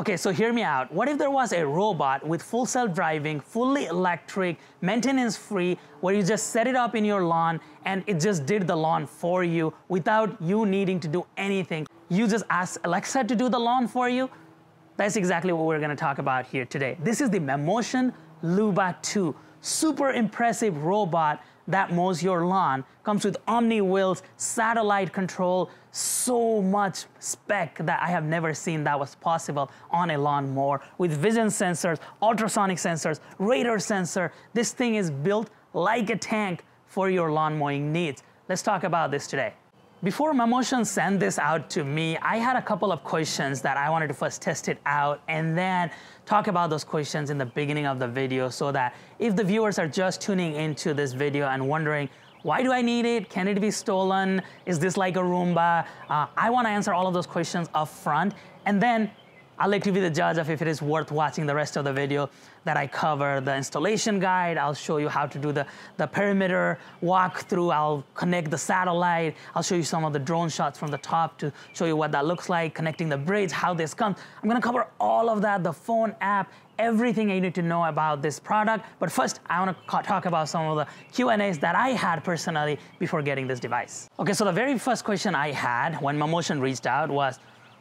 Okay, so hear me out. What if there was a robot with full self-driving, fully electric, maintenance-free, where you just set it up in your lawn and it just did the lawn for you without you needing to do anything? You just ask Alexa to do the lawn for you? That's exactly what we're gonna talk about here today. This is the Mammotion Luba 2. Super impressive robot that mows your lawn. Comes with Omni wheels, satellite control, so much spec that I have never seen that was possible on a lawnmower. With vision sensors, ultrasonic sensors, radar sensor. This thing is built like a tank for your lawn mowing needs. Let's talk about this today. Before Mammotion sent this out to me, I had a couple of questions that I wanted to first test it out and then talk about those questions in the beginning of the video, so that if the viewers are just tuning into this video and wondering, why do I need it? Can it be stolen? Is this like a Roomba? I want to answer all of those questions up front, and then I'll let you be the judge of if it is worth watching the rest of the video that I cover the installation guide. I'll show you how to do the perimeter walkthrough. I'll connect the satellite. I'll show you some of the drone shots from the top to show you what that looks like, connecting the bridge, how this comes. I'm gonna cover all of that, the phone app, everything you need to know about this product. But first, I wanna talk about some of the Q&As that I had personally before getting this device. Okay, so the very first question I had when Mammotion reached out was,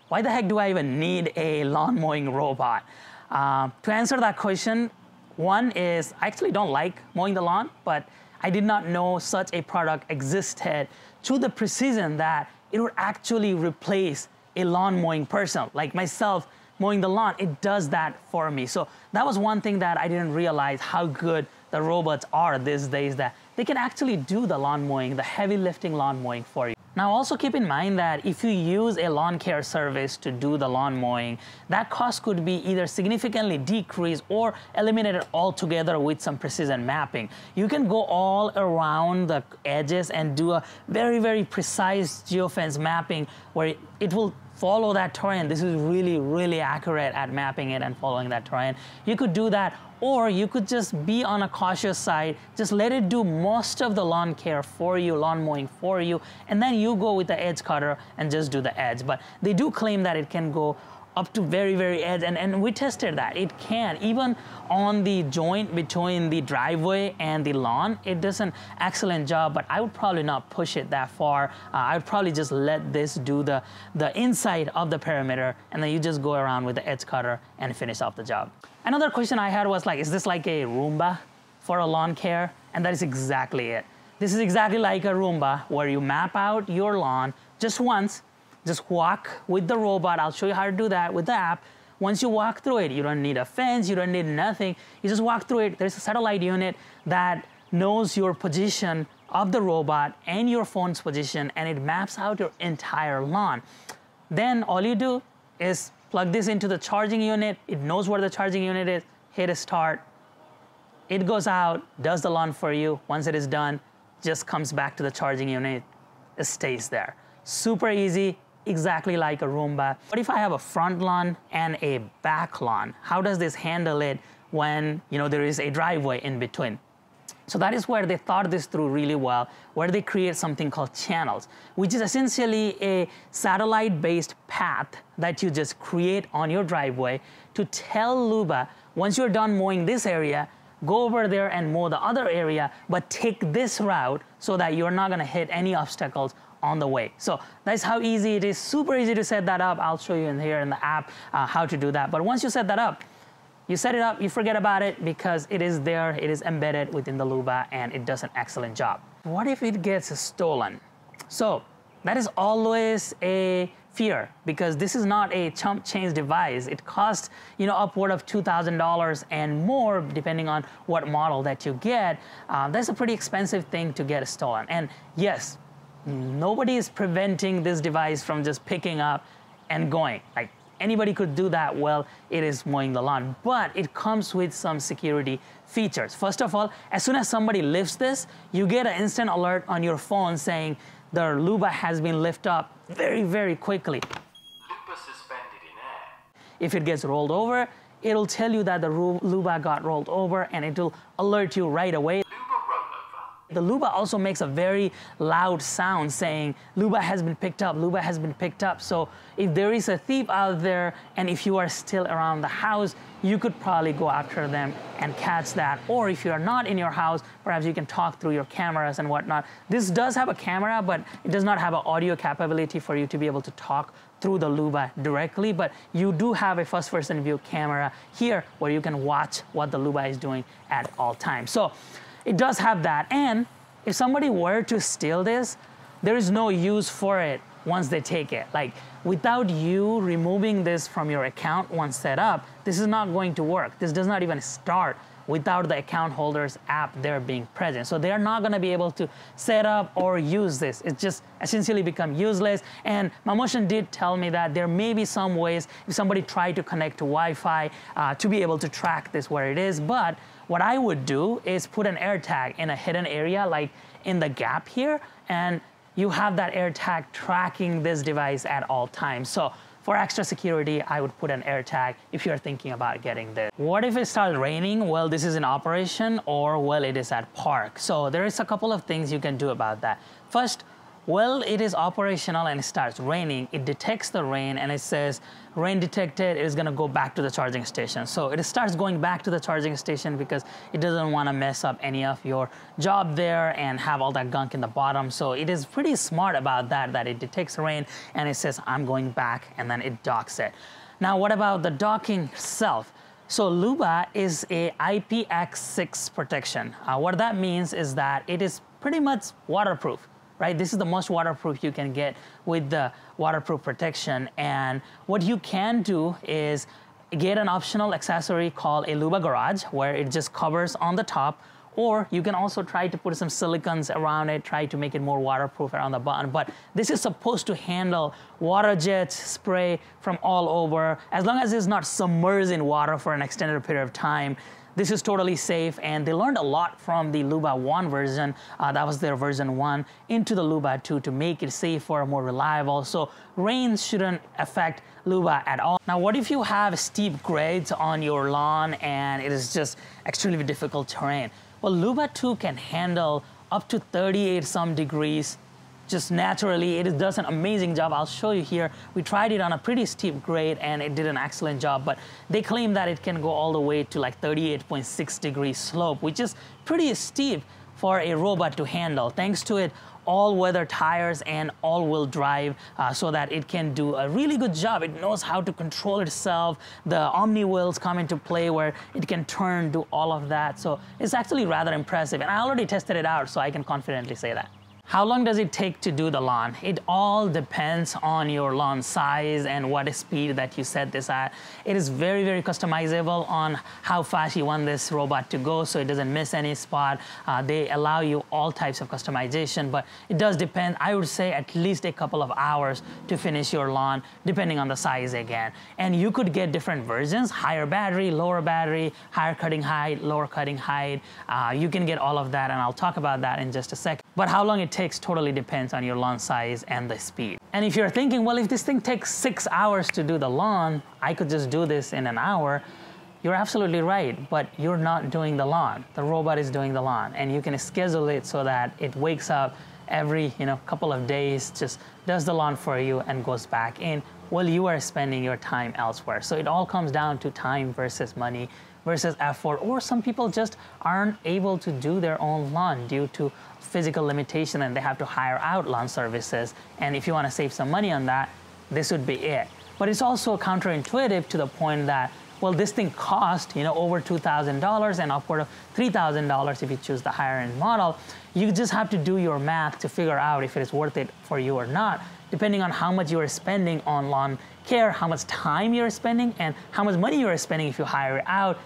why the heck do I even need a lawn mowing robot? To answer that question, one is I actually don't like mowing the lawn, but I did not know such a product existed to the precision that it would actually replace a lawn mowing person. Like myself mowing the lawn, it does that for me. So that was one thing that I didn't realize, how good the robots are these days, that they can actually do the lawn mowing, the heavy lifting lawn mowing for you. Now also keep in mind that if you use a lawn care service to do the lawn mowing, that cost could be either significantly decreased or eliminated altogether with some precision mapping. You can go all around the edges and do a very, very precise geofence mapping where it will follow that terrain. This is really, really accurate at mapping it and following that terrain. You could do that, or you could just be on a cautious side, just let it do most of the lawn care for you, lawn mowing for you, and then you go with the edge cutter and just do the edge. But they do claim that it can go up to very, very edge, and we tested that. It can, even on the joint between the driveway and the lawn, it does an excellent job, but I would probably not push it that far. I would probably just let this do the inside of the perimeter, and then you just go around with the edge cutter and finish off the job. Another question I had was like, is this like a Roomba for a lawn care? And that is exactly it. This is exactly like a Roomba, where you map out your lawn just once. Just walk with the robot. I'll show you how to do that with the app. Once you walk through it, you don't need a fence, you don't need nothing. You just walk through it. There's a satellite unit that knows your position of the robot and your phone's position, and it maps out your entire lawn. Then all you do is plug this into the charging unit. It knows where the charging unit is, hit a start. It goes out, does the lawn for you. Once it is done, just comes back to the charging unit. It stays there. Super easy. Exactly like a Roomba. What if I have a front lawn and a back lawn? How does this handle it when there is a driveway in between? So that is where they thought this through really well, where they create something called channels, which is essentially a satellite-based path that you just create on your driveway to tell Luba, once you're done mowing this area, go over there and mow the other area, but take this route so that you're not gonna hit any obstacles on the way. So that's how easy it is. Super easy to set that up. I'll show you here in the app how to do that. But once you set that up, you set it up, you forget about it, because it is there, it is embedded within the Luba, and it does an excellent job. What if it gets stolen? So that is always a fear, because this is not a chump change device. It costs upward of $2,000 and more, depending on what model that you get. That's a pretty expensive thing to get stolen. And yes, nobody is preventing this device from just picking up and going. Like, anybody could do that while it is mowing the lawn, but it comes with some security features. First of all, as soon as somebody lifts this, you get an instant alert on your phone saying the Luba has been lifted up very, very quickly. Luba suspended in air. If it gets rolled over, it'll tell you that the Luba got rolled over, and it will alert you right away. Luba rollover. The Luba also makes a very loud sound saying, Luba has been picked up, Luba has been picked up. So if there is a thief out there and if you are still around the house, you could probably go after them and catch that. Or if you are not in your house, perhaps you can talk through your cameras and whatnot. This does have a camera, but it does not have an audio capability for you to be able to talk through the Luba directly, but you do have a first-person view camera here where you can watch what the Luba is doing at all times. So it does have that, and if somebody were to steal this, there is no use for it once they take it. Like, without you removing this from your account once set up, this is not going to work. This does not even start without the account holder's app there being present. So they are not gonna be able to set up or use this. It just essentially become useless. And Mammotion did tell me that there may be some ways if somebody tried to connect to Wi-Fi to be able to track this where it is. But what I would do is put an AirTag in a hidden area, like in the gap here, and you have that AirTag tracking this device at all times. So for extra security, I would put an AirTag if you're thinking about getting this. What if it starts raining? Well, this is in operation, or well, it is at park. So there is a couple of things you can do about that. First, well, it is operational and it starts raining, it detects the rain and it says, rain detected, it is gonna go back to the charging station. So it starts going back to the charging station because it doesn't wanna mess up any of your job there and have all that gunk in the bottom. So it is pretty smart about that, that it detects rain and it says, I'm going back, and then it docks it. Now, what about the docking itself? So Luba is a IPX6 protection. What that means is that it is pretty much waterproof. Right? This is the most waterproof you can get with the waterproof protection. And what you can do is get an optional accessory called a Luba Garage, where it just covers on the top, or you can also try to put some silicons around it, try to make it more waterproof around the bottom. But this is supposed to handle water jets, spray from all over, as long as it's not submerged in water for an extended period of time. This is totally safe, and they learned a lot from the Luba 1 version, that was their version 1, into the Luba 2 to make it safer, more reliable. So rain shouldn't affect Luba at all. Now, what if you have steep grades on your lawn and it is just extremely difficult terrain? Well, Luba 2 can handle up to 38 some degrees just naturally. It does an amazing job. I'll show you here. We tried it on a pretty steep grade and it did an excellent job, but they claim that it can go all the way to like 38.6 degree slope, which is pretty steep for a robot to handle. Thanks to it, all-weather tires and all-wheel drive, so that it can do a really good job. It knows how to control itself. The Omni wheels come into play where it can turn, do all of that. So it's actually rather impressive, and I already tested it out, so I can confidently say that. How long does it take to do the lawn? It all depends on your lawn size and what speed that you set this at. It is very, very customizable on how fast you want this robot to go so it doesn't miss any spot. They allow you all types of customization, but it does depend. I would say at least a couple of hours to finish your lawn, depending on the size again. And you could get different versions, higher battery, lower battery, higher cutting height, lower cutting height. You can get all of that, and I'll talk about that in just a second. But how long it takes totally depends on your lawn size and the speed. And if you're thinking, well, if this thing takes 6 hours to do the lawn, I could just do this in an hour. You're absolutely right, but you're not doing the lawn. The robot is doing the lawn, and you can schedule it so that it wakes up every couple of days, just does the lawn for you and goes back in while you are spending your time elsewhere. So it all comes down to time versus money versus effort, or some people just aren't able to do their own lawn due to physical limitation and they have to hire out lawn services. And if you want to save some money on that, this would be it. But it's also counterintuitive to the point that, well, this thing costs over $2,000 and upward of $3,000 if you choose the higher end model. You just have to do your math to figure out if it is worth it for you or not, depending on how much you are spending on lawn care, how much time you're spending, and how much money you are spending if you hire it out.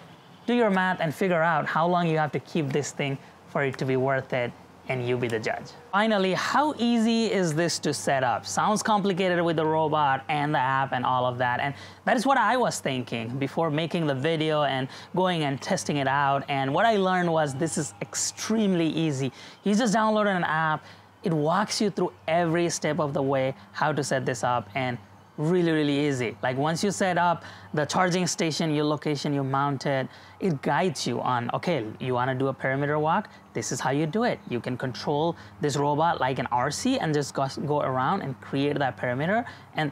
Do your math and figure out how long you have to keep this thing for it to be worth it, and you be the judge. Finally, how easy is this to set up? Sounds complicated with the robot and the app and all of that, and that is what I was thinking before making the video and going and testing it out. And what I learned was this is extremely easy. You just download an app, it walks you through every step of the way how to set this up, and really, really easy. Like once you set up the charging station, your location, you mount it, it guides you on, okay, you want to do a perimeter walk, this is how you do it. You can control this robot like an RC and just go around and create that perimeter, and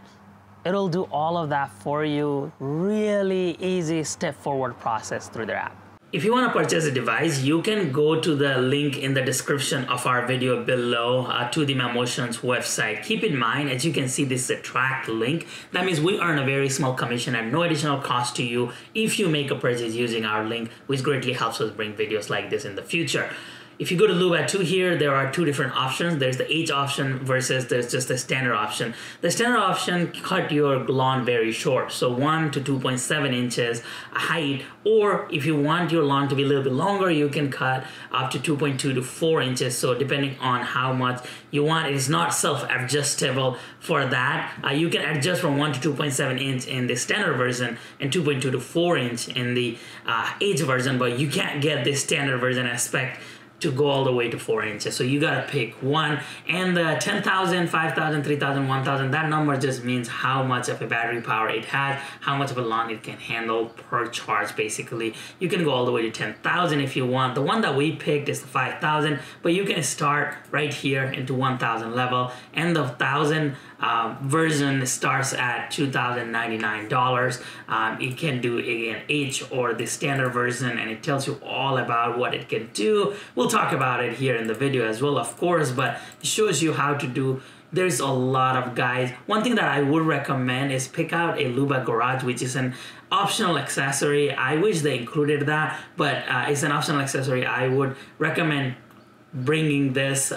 it'll do all of that for you. Really easy step forward process through their app. If you want to purchase a device, you can go to the link in the description of our video below to the Mammotion's website. Keep in mind, as you can see, this is a tracked link. That means we earn a very small commission at no additional cost to you if you make a purchase using our link, which greatly helps us bring videos like this in the future. If you go to Luba 2 here, there are two different options. There's the H option versus there's just the standard option. The standard option cut your lawn very short, so 1 to 2.7 inches height, or if you want your lawn to be a little bit longer, you can cut up to 2.2 to 4 inches. So depending on how much you want, it is not self-adjustable for that. You can adjust from 1 to 2.7 inch in the standard version and 2.2 to 4 inch in the H version, but you can't get the standard version aspect to go all the way to 4 inches. So you gotta pick one. And the 10,000, 5,000, 3,000, 1,000, that number just means how much of a battery power it has, how much of a lawn it can handle per charge, basically. You can go all the way to 10,000 if you want. The one that we picked is the 5,000, but you can start right here into 1,000 level, and the 1,000 version starts at $2,099. It can do again H or the standard version, and it tells you all about what it can do. We'll talk about it here in the video as well, of course, but it shows you how to do. There's a lot of guides. One thing that I would recommend is pick out a Luba Garage, which is an optional accessory. I wish they included that, but it's an optional accessory. I would recommend bringing this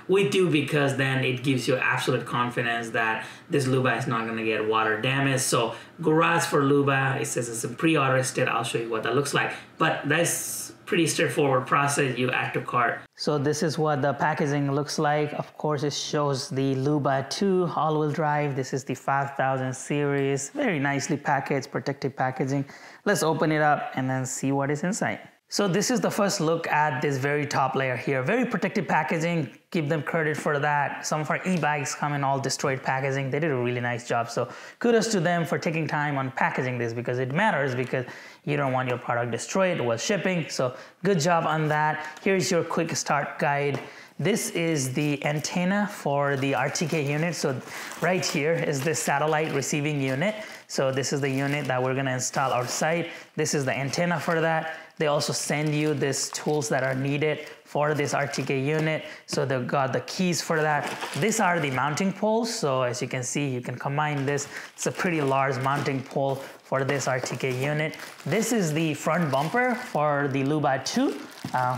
with you, because then it gives you absolute confidence that this Luba is not going to get water damage. So Garage for Luba, it says it's a pre-order state. I'll show you what that looks like, but that's pretty straightforward process. You add to cart. So this is what the packaging looks like. Of course, it shows the Luba 2 all-wheel drive. This is the 5000 series. Very nicely packaged, protective packaging. Let's open it up and then see what is inside. So this is the first look at this very top layer here. Very protective packaging. Give them credit for that. Some of our e-bikes come in all destroyed packaging. They did a really nice job. So kudos to them for taking time on packaging this, because it matters, because you don't want your product destroyed while shipping. So good job on that. Here's your quick start guide. This is the antenna for the RTK unit. So right here is the satellite receiving unit. So this is the unit that we're gonna install outside. This is the antenna for that. They also send you these tools that are needed for this RTK unit. So they've got the keys for that. These are the mounting poles. So as you can see, you can combine this. It's a pretty large mounting pole for this RTK unit. This is the front bumper for the Luba 2.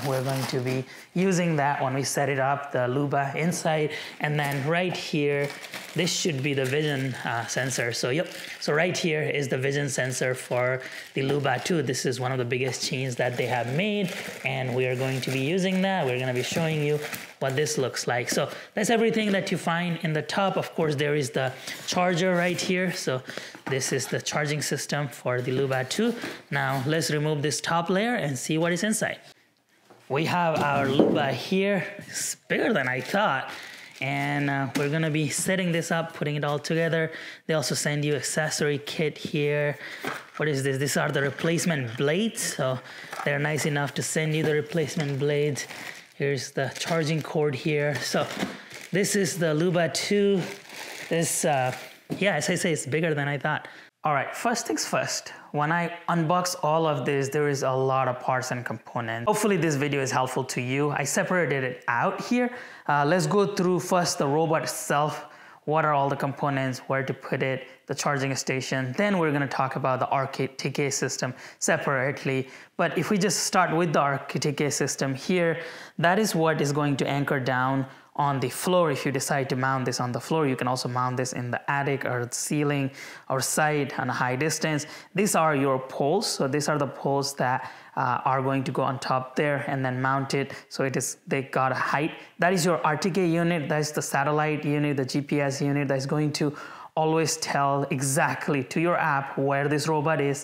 We're going to be using that when we set it up, the Luba inside. And then right here, this should be the vision sensor. So yep, so right here is the vision sensor for the Luba 2. This is one of the biggest chains that they have made, and we are going to be using that. We're gonna be showing you what this looks like. So that's everything that you find in the top. Of course, there is the charger right here. So this is the charging system for the Luba 2. Now let's remove this top layer and see what is inside. We have our Luba here. It's bigger than I thought. And we're gonna be setting this up, putting it all together. They also send you accessory kit here. What is this? These are the replacement blades. So they're nice enough to send you the replacement blades. Here's the charging cord here. So this is the Luba 2. This, yeah, as I say, it's bigger than I thought. All right, first things first. When I unbox all of this, there is a lot of parts and components. Hopefully this video is helpful to you. I separated it out here. Let's go through first the robot itself. What are all the components, where to put it, the charging station. Then we're gonna talk about the RTK system separately. But if we just start with the RTK system here, that is what is going to anchor down on the floor. If you decide to mount this on the floor, you can also mount this in the attic or the ceiling or side on a high distance. These are your poles. So these are the poles that are going to go on top there and then mount it. So they got a height. That is your RTK unit. That is the satellite unit, the GPS unit that is going to always tell exactly to your app where this robot is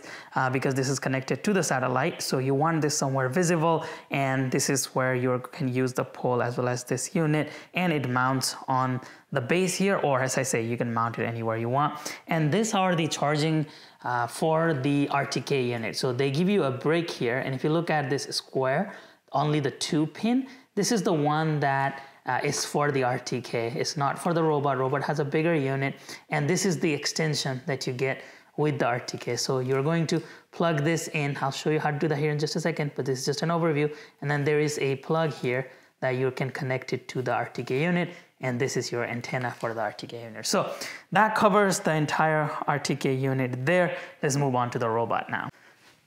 because this is connected to the satellite. So you want this somewhere visible, and this is where you can use the pole as well as this unit, and it mounts on the base here, or as I say, you can mount it anywhere you want. And these are the charging for the RTK unit. So they give you a brick here, and if you look at this square, only the 2-pin, this is the one that is for the RTK. It's not for the robot. Robot has a bigger unit, and this is the extension that you get with the RTK. So you're going to plug this in. I'll show you how to do that here in just a second, but this is just an overview. And then there is a plug here that you can connect it to the RTK unit, and this is your antenna for the RTK unit. So that covers the entire RTK unit there. Let's move on to the robot now.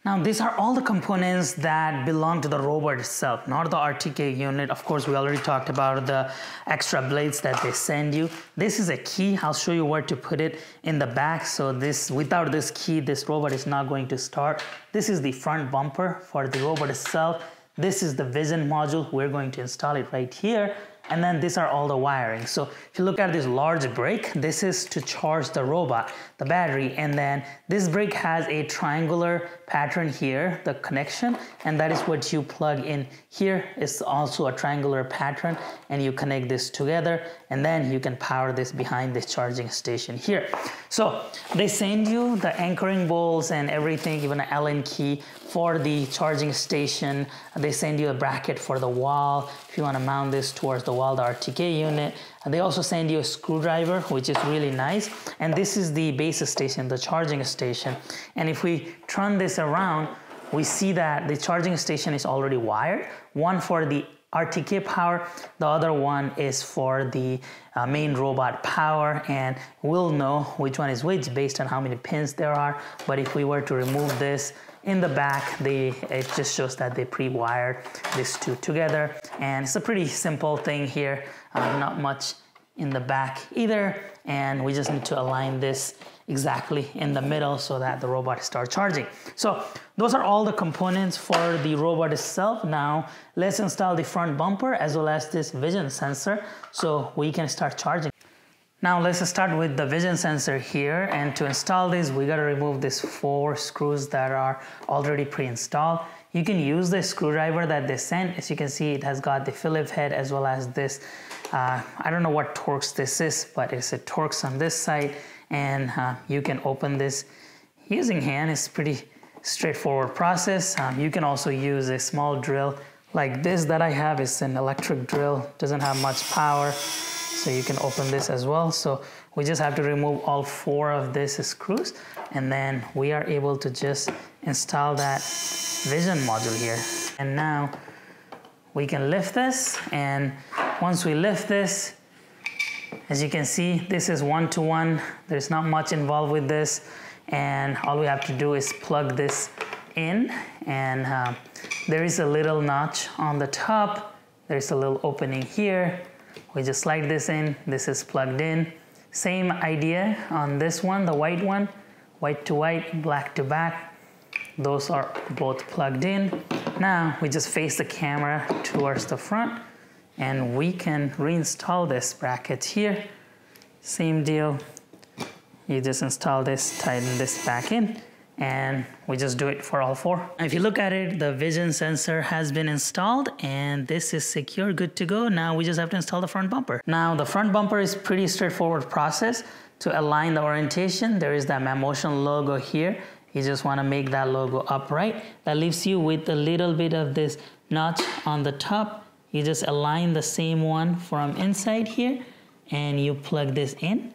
Now, these are all the components that belong to the robot itself, not the RTK unit. Of course, we already talked about the extra blades that they send you. This is a key. I'll show you where to put it in the back. So this, without this key, this robot is not going to start. This is the front bumper for the robot itself. This is the vision module. We're going to install it right here. And then these are all the wiring. So if you look at this large brick, this is to charge the robot, the battery. And then this brick has a triangular pattern here, the connection, and that is what you plug in. Here is also a triangular pattern, and you connect this together, and then you can power this behind this charging station here. So they send you the anchoring bolts and everything, even an Allen key for the charging station. They send you a bracket for the wall if you want to mount this towards the wall, the RTK unit. And they also send you a screwdriver, which is really nice. And this is the base station, the charging station. And if we turn this around, we see that the charging station is already wired. One for the RTK power, the other one is for the main robot power, and we'll know which one is which based on how many pins there are. But if we were to remove this in the back, it just shows that they pre-wired these two together, and it's a pretty simple thing here, not much in the back either, and we just need to align this exactly in the middle so that the robot starts charging. So those are all the components for the robot itself. Now let's install the front bumper as well as this vision sensor so we can start charging. Now let's start with the vision sensor here, and to install this we got to remove these 4 screws that are already pre-installed. You can use the screwdriver that they sent. As you can see, it has got the Phillips head as well as this, I don't know what Torx this is, but it's a Torx on this side, and you can open this using hand. It's pretty straightforward process. You can also use a small drill like this that I have. It's an electric drill, doesn't have much power, so you can open this as well. So we just have to remove all 4 of these screws, and then we are able to just install that vision module here. And now we can lift this, and once we lift this, as you can see, this is 1-to-1. There's not much involved with this, and all we have to do is plug this in, and there is a little notch on the top. There's a little opening here. We just slide this in. This is plugged in. Same idea on this one, the white one, white to white, black to black. Those are both plugged in. Now we just face the camera towards the front, and we can reinstall this bracket here. Same deal. You just install this, tighten this back in, and we just do it for all 4. If you look at it, the vision sensor has been installed, and this is secure, good to go. Now we just have to install the front bumper. Now the front bumper is pretty straightforward process. To align the orientation, there is that Mammotion logo here. You just want to make that logo upright. That leaves you with a little bit of this notch on the top. You just align the same one from inside here, and you plug this in.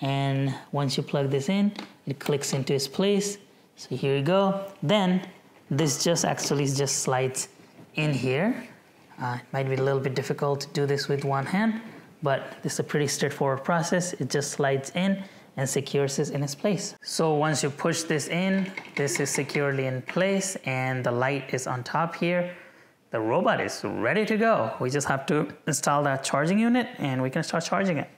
And once you plug this in, it clicks into its place. So here you go. Then this just actually just slides in here. It might be a little bit difficult to do this with one hand, but this is a pretty straightforward process. It just slides in and secures it in its place. So once you push this in, this is securely in place, and the light is on top here. The robot is ready to go. We just have to install that charging unit, and we can start charging it.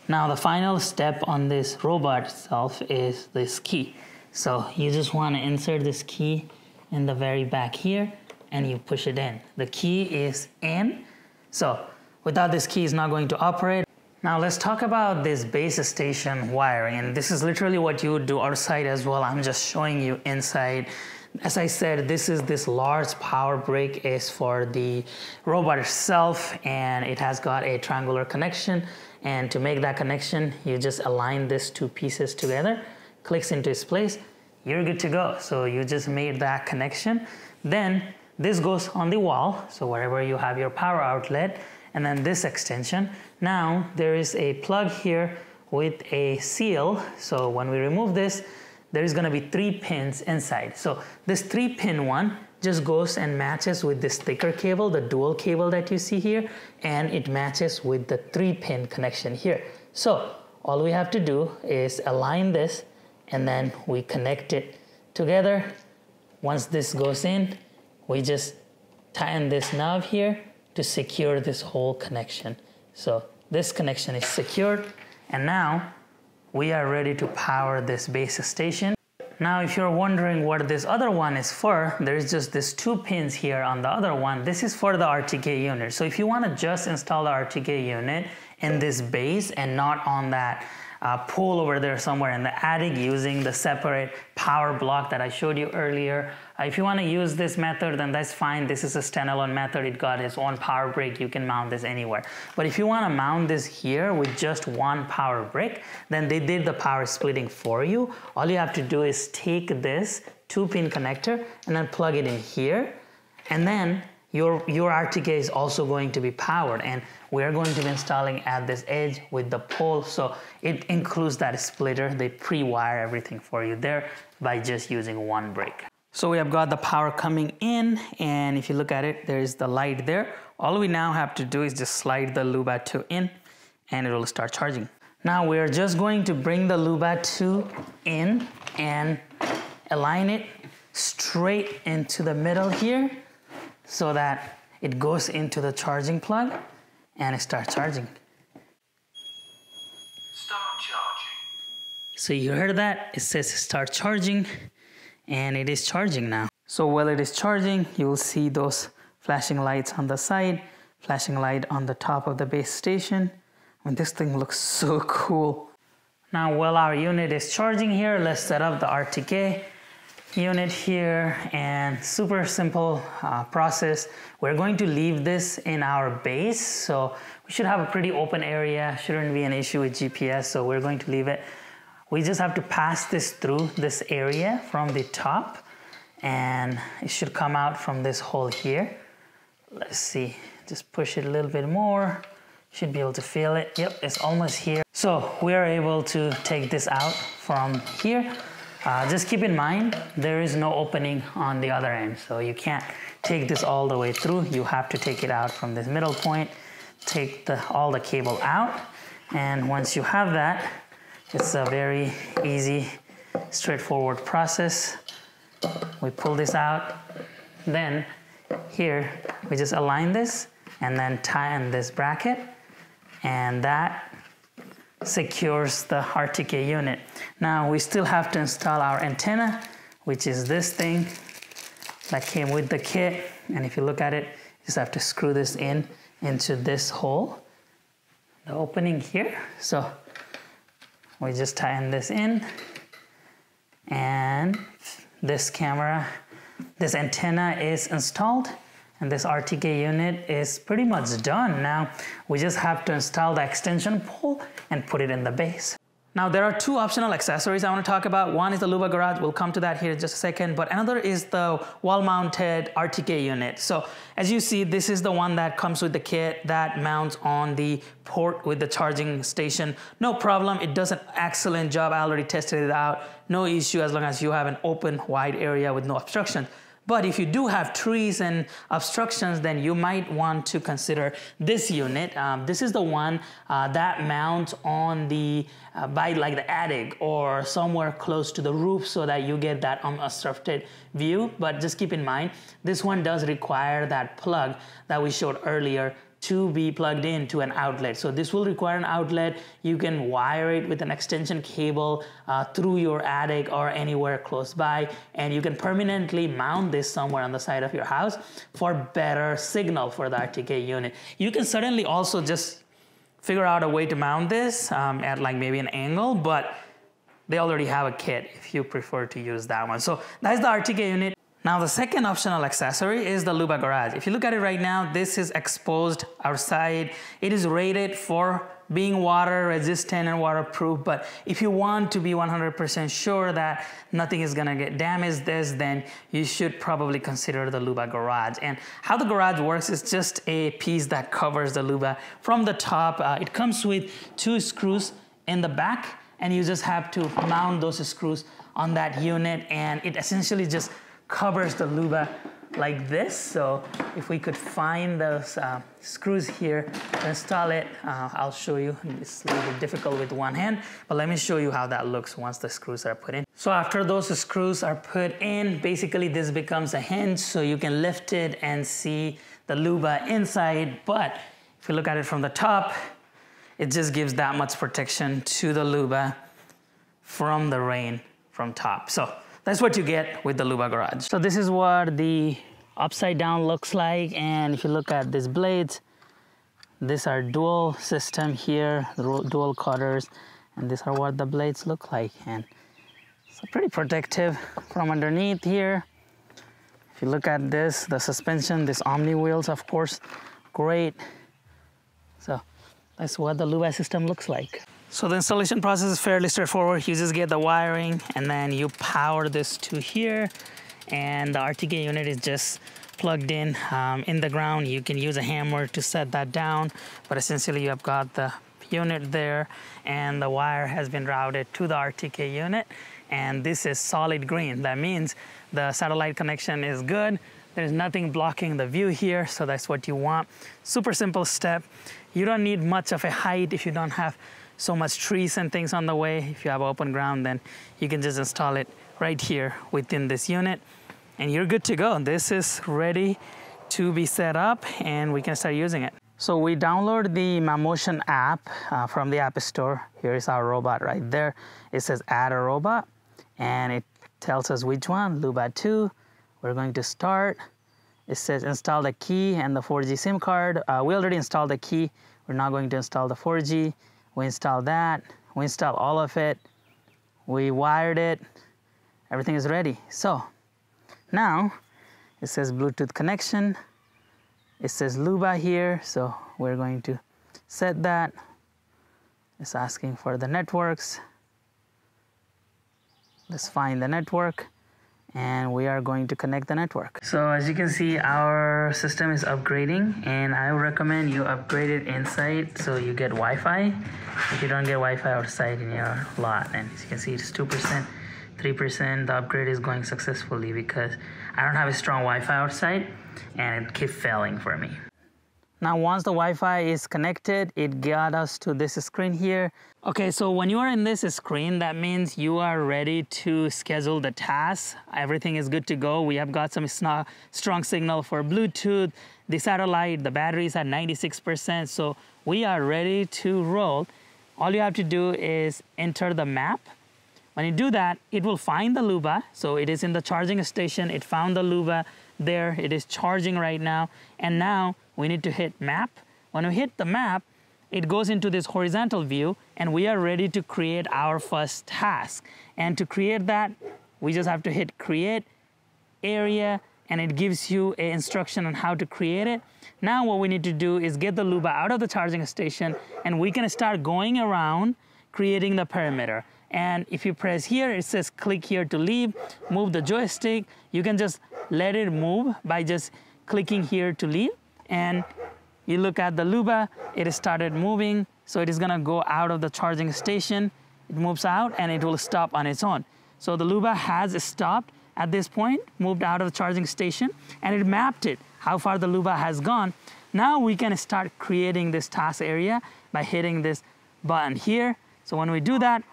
Now the final step on this robot itself is this key. So you just want to insert this key in the very back here, and you push it in. The key is in. So without this key, it's not going to operate. Now let's talk about this base station wiring, and this is literally what you would do outside as well. I'm just showing you inside. As I said, this large power brick is for the robot itself, and it has got a triangular connection. And to make that connection, you just align these two pieces together, clicks into its place, you're good to go. So you just made that connection. Then this goes on the wall, so wherever you have your power outlet, and then this extension. Now there is a plug here with a seal, so when we remove this, there is going to be 3 pins inside. So this 3-pin one just goes and matches with this thicker cable, the dual cable that you see here, and it matches with the 3-pin connection here. So all we have to do is align this, and then we connect it together. Once this goes in, we just tighten this knob here to secure this whole connection. So this connection is secured, and now we are ready to power this base station. Now if you're wondering what this other one is for, there's just these 2 pins here on the other one. This is for the RTK unit. So if you want to just install the RTK unit in this base and not on that pole over there somewhere in the attic using the separate power block that I showed you earlier, if you want to use this method, then that's fine. This is a standalone method. It got its own power brick. You can mount this anywhere. But if you want to mount this here with just one power brick, then they did the power splitting for you. All you have to do is take this 2-pin connector and then plug it in here, and then your RTK is also going to be powered, and we're going to be installing at this edge with the pole, so it includes that splitter. They pre-wire everything for you there by just using one brick. So we have got the power coming in, and if you look at it, there's the light there. All we now have to do is just slide the Luba 2 in, and it will start charging. Now we're just going to bring the Luba 2 in and align it straight into the middle here, so that it goes into the charging plug and it starts charging. Start charging. So you heard that? It says start charging, and it is charging now. So while it is charging, you will see those flashing lights on the side, flashing light on the top of the base station. I mean, this thing looks so cool. Now while our unit is charging here, let's set up the RTK unit here, and super simple process. We're going to leave this in our base, so we should have a pretty open area, shouldn't be an issue with GPS, so we're going to leave it. We just have to pass this through this area from the top, and it should come out from this hole here. Let's see, just push it a little bit more, should be able to feel it. Yep, it's almost here. So we are able to take this out from here. Just keep in mind, there is no opening on the other end, so you can't take this all the way through. You have to take it out from this middle point, take all the cable out, and once you have that, it's a very easy, straightforward process. We pull this out, then here we just align this and then tighten this bracket, and that secures the RTK unit. Now we still have to install our antenna, which is this thing that came with the kit, and if you look at it, you just have to screw this into this hole, the opening here. So we just tighten this in, and this antenna is installed, and this RTK unit is pretty much done. Now we just have to install the extension pole and put it in the base. Now there are 2 optional accessories I want to talk about. One is the Luba Garage, we'll come to that here in just a second, but another is the wall-mounted RTK unit. So as you see, this is the one that comes with the kit that mounts on the port with the charging station. No problem, it does an excellent job. I already tested it out. No issue as long as you have an open, wide area with no obstruction. But if you do have trees and obstructions, then you might want to consider this unit. This is the one that mounts on the by like the attic or somewhere close to the roof, so that you get that unobstructed view. But just keep in mind, this one does require that plug that we showed earlier to be plugged into an outlet. So this will require an outlet. You can wire it with an extension cable through your attic or anywhere close by, and you can permanently mount this somewhere on the side of your house for better signal for the RTK unit. You can certainly also just figure out a way to mount this at like maybe an angle, but they already have a kit if you prefer to use that one. So that's the RTK unit. Now the second optional accessory is the Luba garage. If you look at it right now, this is exposed outside. It is rated for being water resistant and waterproof, but if you want to be 100% sure that nothing is gonna get damaged then you should probably consider the Luba garage. And how the garage works is just a piece that covers the Luba from the top. It comes with 2 screws in the back, and you just have to mount those screws on that unit, and it essentially just covers the Luba like this. So if we could find those screws here to install it, I'll show you. It's a little bit difficult with one hand, but let me show you how that looks once the screws are put in. So after those screws are put in, basically this becomes a hinge, so you can lift it and see the Luba inside. But if you look at it from the top, it just gives that much protection to the Luba from the rain from top. So that's what you get with the Luba garage. So this is what the upside down looks like. And if you look at these blades, these are dual system here, dual cutters, and these are what the blades look like. And it's pretty protective from underneath here. If you look at this, the suspension, this Omni wheels, of course, great. So that's what the Luba system looks like. So the installation process is fairly straightforward. You just get the wiring and then you power this to here, and the RTK unit is just plugged in the ground. You can use a hammer to set that down, but essentially you have got the unit there and the wire has been routed to the RTK unit, and this is solid green. That means the satellite connection is good. There's nothing blocking the view here, so that's what you want. Super simple step. You don't need much of a height if you don't have so much trees and things on the way. If you have open ground, then you can just install it right here within this unit and you're good to go. This is ready to be set up and we can start using it. So we download the Mammotion app from the App Store. Here is our robot right there. It says add a robot and it tells us which one, Luba 2. We're going to start. It says install the key and the 4G SIM card. We already installed the key. We're now going to install the 4G. We install that. We install all of it. We wired it. Everything is ready. So now it says Bluetooth connection. It says Luba here. So we're going to set that. It's asking for the networks. Let's find the network. And we are going to connect the network. So as you can see, our system is upgrading, and I would recommend you upgrade it inside so you get Wi-Fi. If you don't get Wi-Fi outside in your lot, and as you can see, it's 2%, 3%. The upgrade is going successfully because I don't have a strong Wi-Fi outside and it keeps failing for me. Now, once the Wi-Fi is connected, it got us to this screen here. Okay, so when you are in this screen, that means you are ready to schedule the tasks. Everything is good to go. We have got some strong signal for Bluetooth, the satellite, the batteries at 96%. So we are ready to roll. All you have to do is enter the map. When you do that, it will find the Luba. So it is in the charging station. It found the Luba there. It is charging right now. And now we need to hit map. When we hit the map, it goes into this horizontal view and we are ready to create our first task. And to create that, we just have to hit create area and it gives you an instruction on how to create it. Now what we need to do is get the Luba out of the charging station and we can start going around creating the perimeter. And if you press here, it says click here to leave, move the joystick. You can just let it move by just clicking here to leave. And you look at the Luba, it started moving. So it is gonna go out of the charging station. It moves out and it will stop on its own. So the Luba has stopped at this point, moved out of the charging station, and it mapped it, how far the Luba has gone. Now we can start creating this task area by hitting this button here. So when we do that,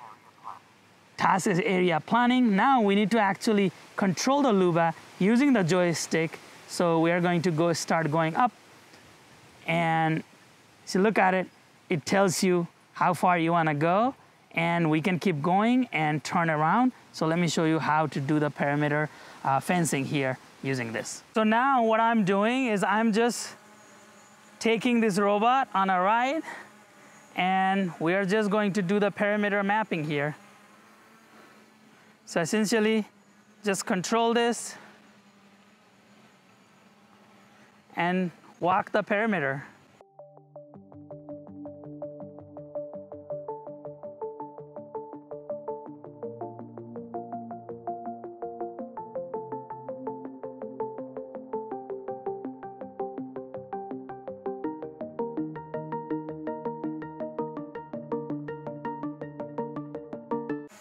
task area planning, now we need to actually control the Luba using the joystick. So we are going to start going up. And if you look at it, it tells you how far you want to go, and we can keep going and turn around. So let me show you how to do the perimeter fencing here using this. So now what I'm doing is I'm just taking this robot on a ride, and we are just going to do the perimeter mapping here. So essentially, just control this and walk the perimeter.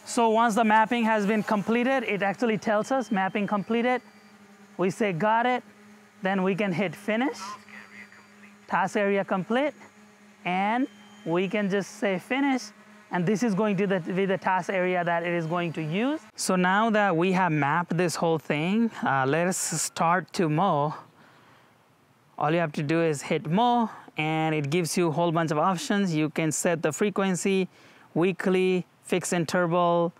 So once the mapping has been completed, it actually tells us mapping completed. We say got it, then we can hit finish. Task area complete, and we can just say finish, and this is going to be the task area that it is going to use. So now that we have mapped this whole thing, let us start to mow. All you have to do is hit mow, and it gives you a whole bunch of options. You can set the frequency, weekly, fixed interval,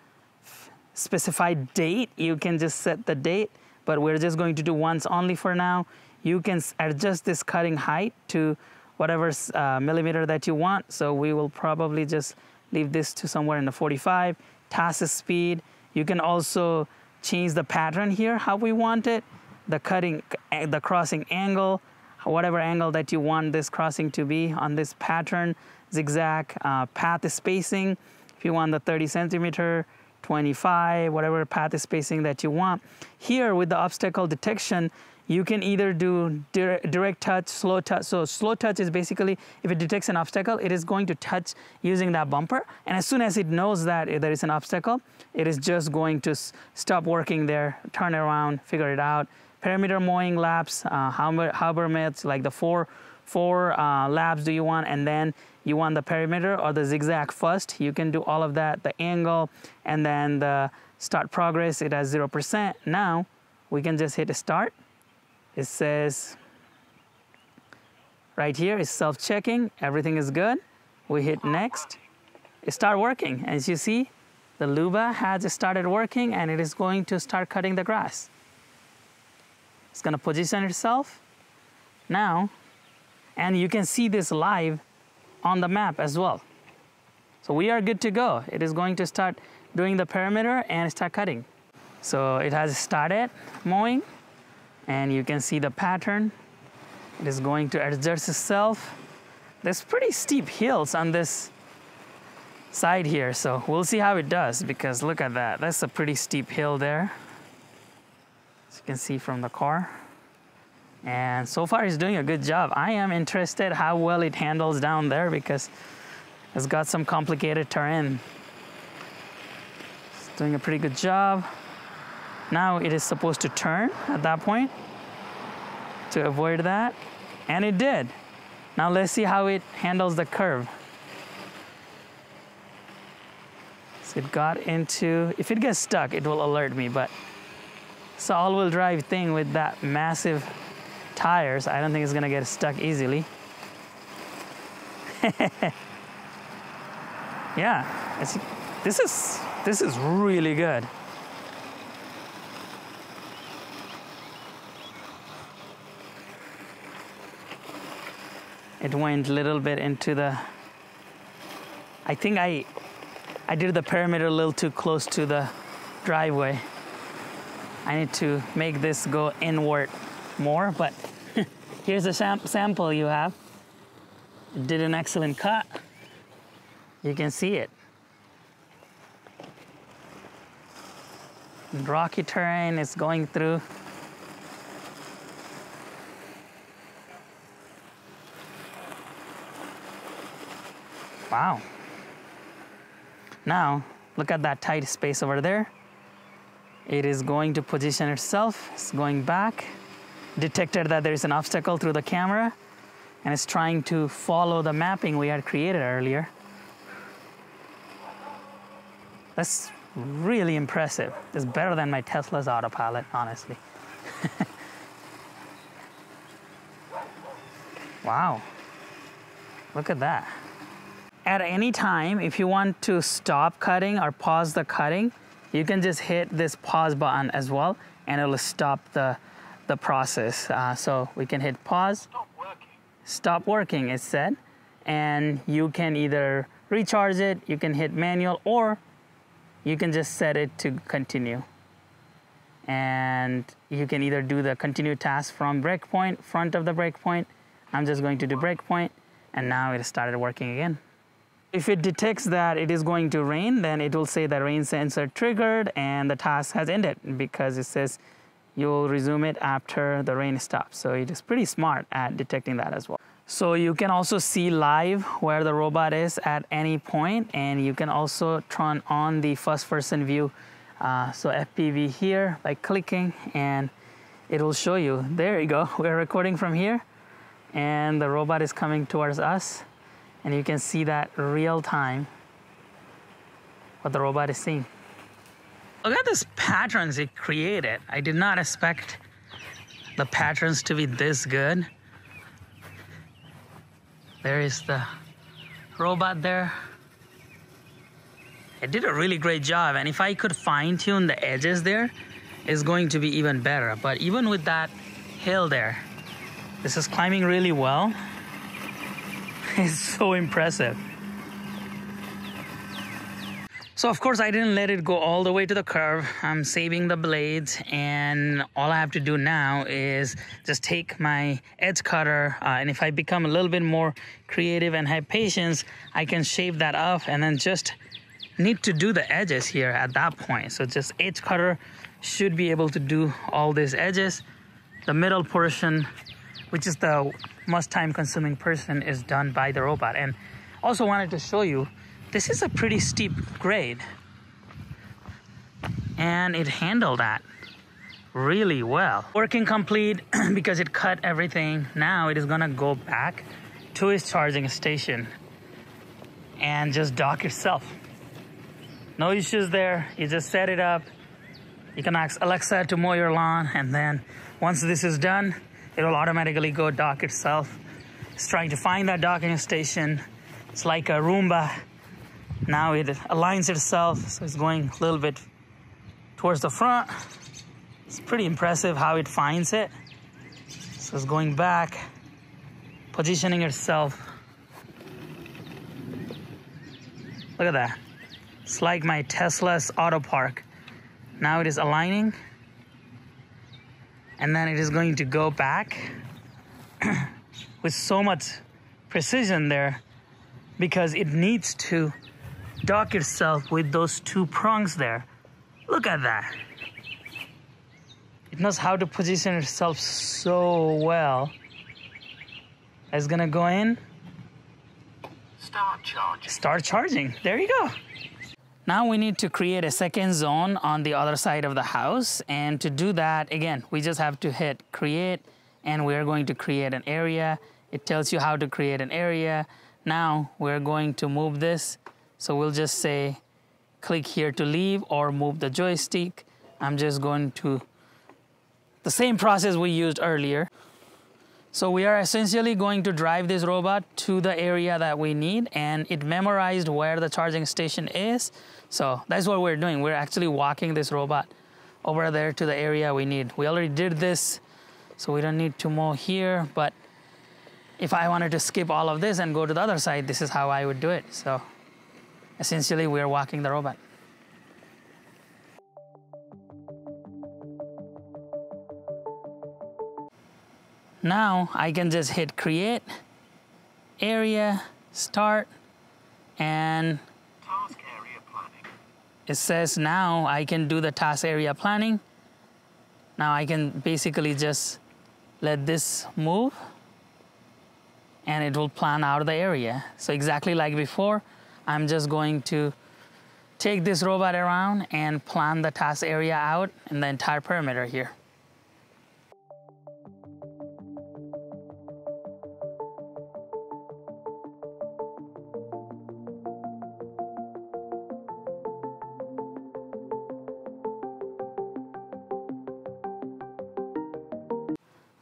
specified date. You can just set the date, but we're just going to do once only for now. You can adjust this cutting height to whatever millimeter that you want. So we will probably just leave this to somewhere in the 45. Task speed. You can also change the pattern here, how we want it. The crossing angle, whatever angle that you want this crossing to be on this pattern. Zigzag, path spacing. If you want the 30 centimeter, 25, whatever path spacing that you want. Here with the obstacle detection, you can either do direct touch, slow touch. So slow touch is basically, if it detects an obstacle, it is going to touch using that bumper. And as soon as it knows that there is an obstacle, it is just going to stop working there, turn around, figure it out. Perimeter mowing laps, hover mitts, like the four laps do you want, and then you want the perimeter or the zigzag first. You can do all of that, the angle, and then the start progress, it has 0%. Now we can just hit start. It says right here is self-checking, everything is good. We hit next, it start working. As you see, the Luba has started working, and it is going to start cutting the grass. It's gonna position itself now, and you can see this live on the map as well. So we are good to go. It is going to start doing the perimeter and start cutting. So it has started mowing, and you can see the pattern. It is going to adjust itself. There's pretty steep hills on this side here, so we'll see how it does, because look at that. That's a pretty steep hill there, as you can see from the car. And so far it's doing a good job. I am interested how well it handles down there, because it's got some complicated terrain. It's doing a pretty good job. Now it is supposed to turn at that point to avoid that, and it did. Now let's see how it handles the curve. So it got into, if it gets stuck, it will alert me, but it's an all-wheel drive thing with that massive tires. I don't think it's gonna get stuck easily. Yeah, this is really good. It went a little bit into the, I think I did the perimeter a little too close to the driveway. I need to make this go inward more, but here's a sample you have. It did an excellent cut. You can see it. Rocky terrain is going through. Wow. Now, look at that tight space over there. It is going to position itself. It's going back. Detected that there is an obstacle through the camera, and it's trying to follow the mapping we had created earlier. That's really impressive. It's better than my Tesla's autopilot, honestly. Wow. Look at that. At any time, if you want to stop cutting or pause the cutting, you can just hit this pause button as well, and it will stop the process. So we can hit pause. Stop working. Stop working, it said. and you can either recharge it, you can hit manual, or you can just set it to continue. And you can either do the continue task from breakpoint, front of the breakpoint. I'm just going to do breakpoint, and now it started working again. If it detects that it is going to rain, then it will say the rain sensor triggered and the task has ended, because it says you'll resume it after the rain stops. So it is pretty smart at detecting that as well. So you can also see live where the robot is at any point, and you can also turn on the first person view. So FPV here by clicking, and it will show you. There you go. We're recording from here, and the robot is coming towards us. And you can see that real time, what the robot is seeing. Look at these patterns it created. I did not expect the patterns to be this good. There is the robot there. It did a really great job, and if I could fine tune the edges there, it's going to be even better. But even with that hill there, this is climbing really well. It's so impressive. So of course I didn't let it go all the way to the curve. I'm saving the blades, and all I have to do now is just take my edge cutter, and if I become a little bit more creative and have patience, I can shave that off and then just need to do the edges here at that point. So just edge cutter should be able to do all these edges. The middle portion, which is the most time consuming portion, is done by the robot. And also wanted to show you, this is a pretty steep grade, and it handled that really well. Working complete because it cut everything. Now it is gonna go back to its charging station and just dock itself. No issues there. You just set it up. You can ask Alexa to mow your lawn, and then once this is done, it will automatically go dock itself. It's trying to find that docking station. It's like a Roomba. Now it aligns itself, so it's going a little bit towards the front. It's pretty impressive how it finds it. So it's going back, positioning itself. Look at that. It's like my Tesla's auto park. Now it is aligning, and then it is going to go back with so much precision there, because it needs to dock itself with those two prongs there. Look at that. It knows how to position itself so well. It's gonna go in. Start charging. Start charging. There you go. Now we need to create a second zone on the other side of the house. And to do that, again, we just have to hit create, and we're going to create an area. It tells you how to create an area. Now we're going to move this. So we'll just say, click here to leave, or move the joystick. I'm just going to, the same process we used earlier. So we are essentially going to drive this robot to the area that we need, and it memorized where the charging station is. So that's what we're doing. We're actually walking this robot over there to the area we need. We already did this, so we don't need to mow here, but if I wanted to skip all of this and go to the other side, this is how I would do it. So essentially we're walking the robot. Now I can just hit create, area, start, and Task area planning. it says now I can do the task area planning. Now I can basically just let this move, and it will plan out the area. So exactly like before, I'm just going to take this robot around and plan the task area out in the entire perimeter here.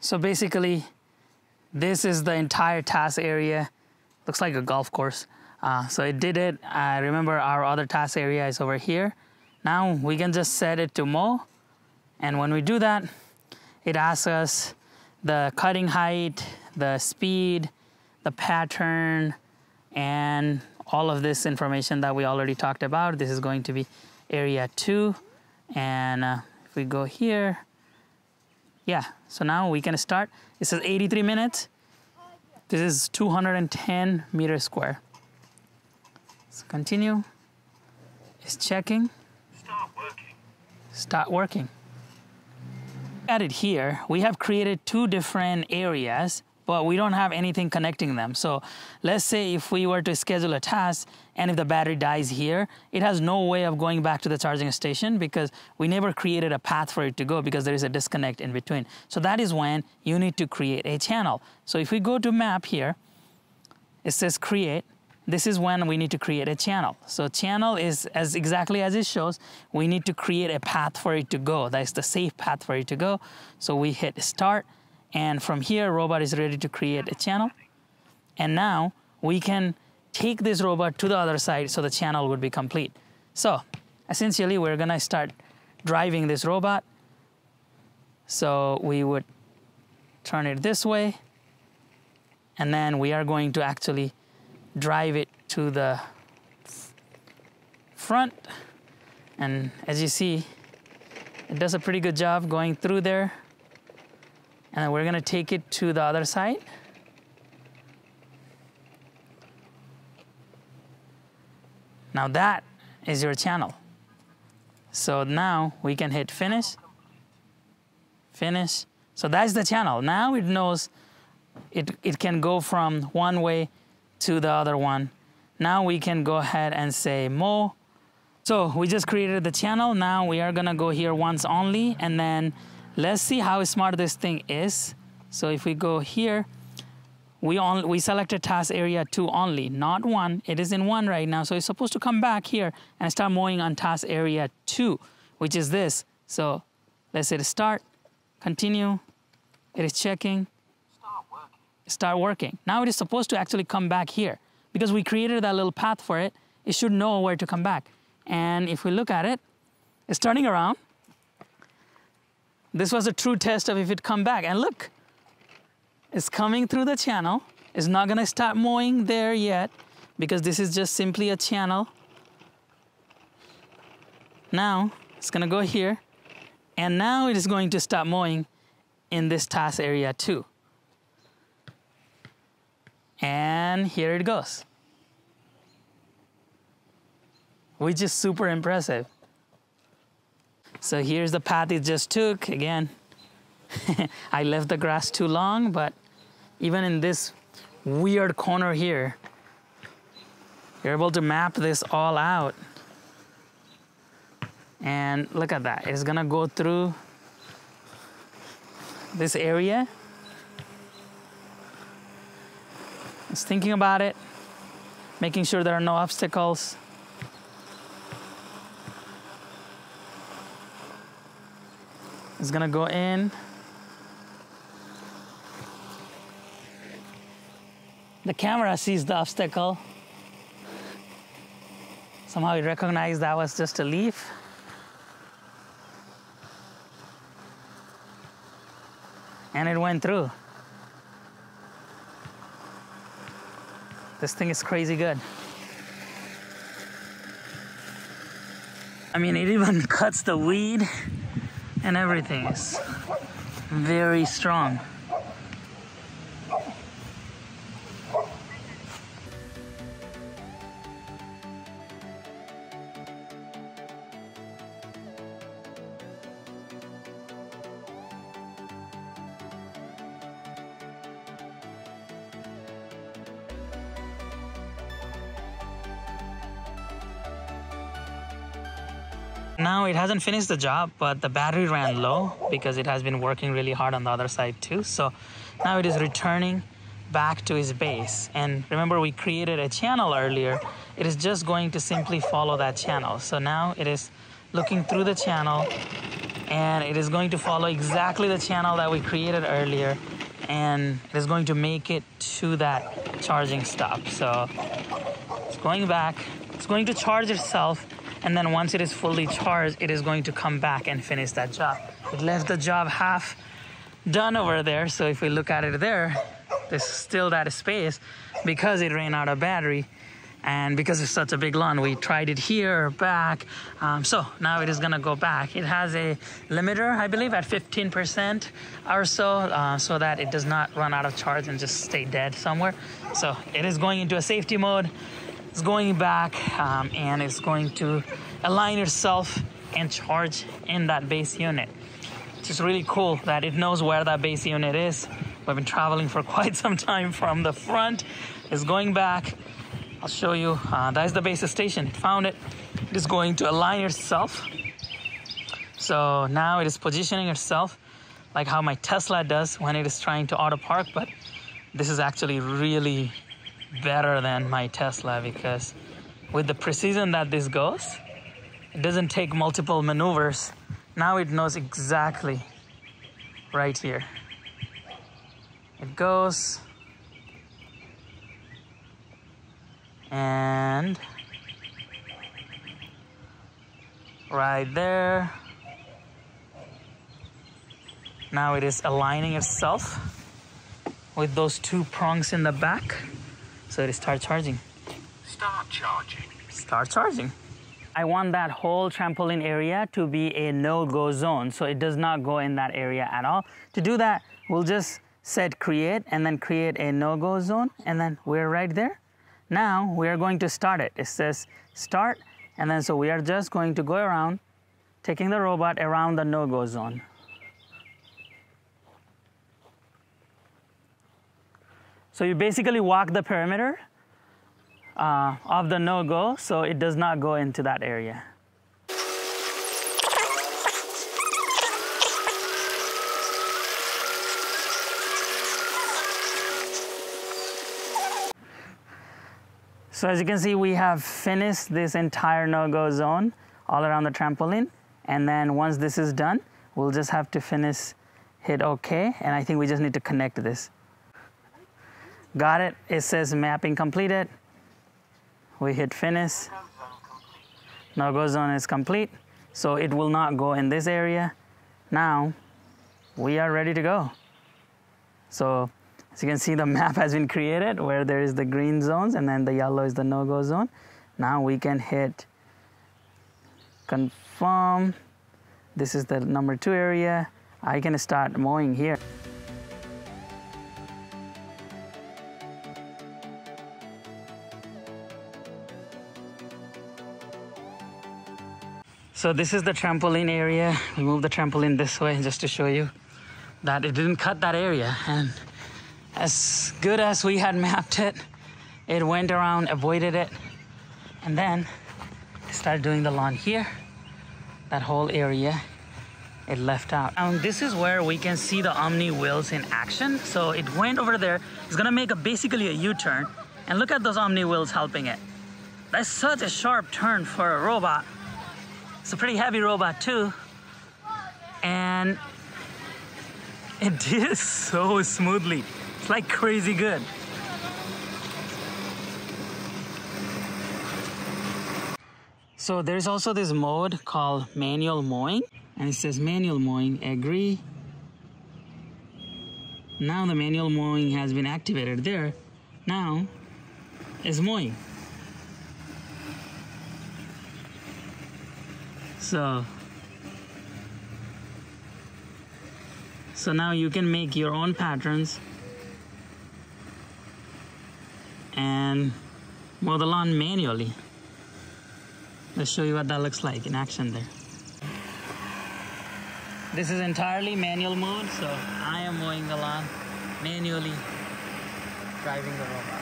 So basically, this is the entire task area. Looks like a golf course. So it did it. I remember our other task area is over here. Now we can just set it to mow. And when we do that, it asks us the cutting height, the speed, the pattern, and all of this information that we already talked about. This is going to be area 2, and if we go here, yeah, so now we can start. It says 83 minutes. This is 210 meters square. So continue. It's checking. Start working. Start working. At it here, we have created 2 different areas, but we don't have anything connecting them. So let's say if we were to schedule a task and if the battery dies here, it has no way of going back to the charging station because we never created a path for it to go because there is a disconnect in between. So that is when you need to create a channel. So if we go to map here, it says create. This is when we need to create a channel. So channel is as exactly as it shows. We need to create a path for it to go. That's the safe path for it to go. So we hit start. And from here, robot is ready to create a channel. And now we can take this robot to the other side so the channel would be complete. So essentially, we're gonna start driving this robot. So we would turn it this way. And then we are going to actually drive it to the front. And as you see, it does a pretty good job going through there. And then we're gonna take it to the other side. Now that is your channel. So now we can hit finish, finish. So that's the channel. Now it knows it can go from one way to the other one. Now we can go ahead and say mow. So we just created the channel. Now we are gonna go here once only, and then let's see how smart this thing is. So if we go here, we selected task area 2 only, not 1. It is in 1 right now, so it's supposed to come back here and start mowing on task area 2, which is this. So let's hit start, continue. It is checking. Start working. Start working. Now it is supposed to actually come back here because we created that little path for it. It should know where to come back. And if we look at it, it's turning around. This was a true test of if it come back. And look, it's coming through the channel. It's not gonna start mowing there yet because this is just simply a channel. Now it's gonna go here, and now it is going to start mowing in this task area 2. And here it goes, which is super impressive. So here's the path it just took. Again, I left the grass too long, but even in this weird corner here, you're able to map this all out. And look at that. It's gonna go through this area. It's thinking about it, making sure there are no obstacles. It's gonna go in. The camera sees the obstacle. Somehow it recognized that was just a leaf. And it went through. This thing is crazy good. I mean, it even cuts the weed and everything. Is very strong. Now it hasn't finished the job, but the battery ran low because it has been working really hard on the other side too. So now it is returning back to its base. And remember, we created a channel earlier. It is just going to simply follow that channel. So now it is looking through the channel, and it is going to follow exactly the channel that we created earlier, and it is going to make it to that charging stop. So it's going back, it's going to charge itself, and then once it is fully charged, it is going to come back and finish that job. It left the job half done over there, so if we look at it there, there's still that space. because it ran out of battery. And because it's such a big lawn, we tried it here, back. So now it is gonna go back. It has a limiter, I believe, at 15% or so that it does not run out of charge and just stay dead somewhere. So it is going into a safety mode. It's going back and it's going to align itself and charge in that base unit. It's just really cool that it knows where that base unit is. We've been traveling for quite some time from the front. It's going back. I'll show you, that's the base station. It found it. It is going to align itself. So now it is positioning itself like how my Tesla does when it is trying to auto park, but this is actually really better than my Tesla because with the precision that this goes, it doesn't take multiple maneuvers. Now it knows exactly right here. It goes and right there. Now it is aligning itself with those two prongs in the back. So it starts charging. Start charging. Start charging. I want that whole trampoline area to be a no-go zone, so it does not go in that area at all. To do that, we'll just set create and then create a no-go zone, and then we're right there. Now we are going to start it. It says start, and then so we are just going to go around, taking the robot around the no-go zone. So you basically walk the perimeter of the no-go, so it does not go into that area. So as you can see, we have finished this entire no-go zone all around the trampoline. And then once this is done, we'll just have to finish, hit OK. And I think we just need to connect this. Got it. It says mapping completed. We hit finish. No-go zone is complete. So it will not go in this area. Now we are ready to go. So as you can see, the map has been created where there is the green zones and then the yellow is the no-go zone. Now we can hit confirm. This is the number 2 area. I can start mowing here. So this is the trampoline area. We move the trampoline this way just to show you that it didn't cut that area. And as good as we had mapped it, it went around, avoided it, and then it started doing the lawn here. That whole area, it left out. And this is where we can see the Omni wheels in action. So it went over there. It's gonna make basically a U-turn. And look at those Omni wheels helping it. That's such a sharp turn for a robot. It's a pretty heavy robot too. And it did so smoothly. It's like crazy good. So there's also this mode called manual mowing, and it says manual mowing, agree. Now the manual mowing has been activated there. Now it's mowing. So now you can make your own patterns and mow the lawn manually. Let's show you what that looks like in action there. This is entirely manual mode, so I am mowing the lawn manually, driving the robot.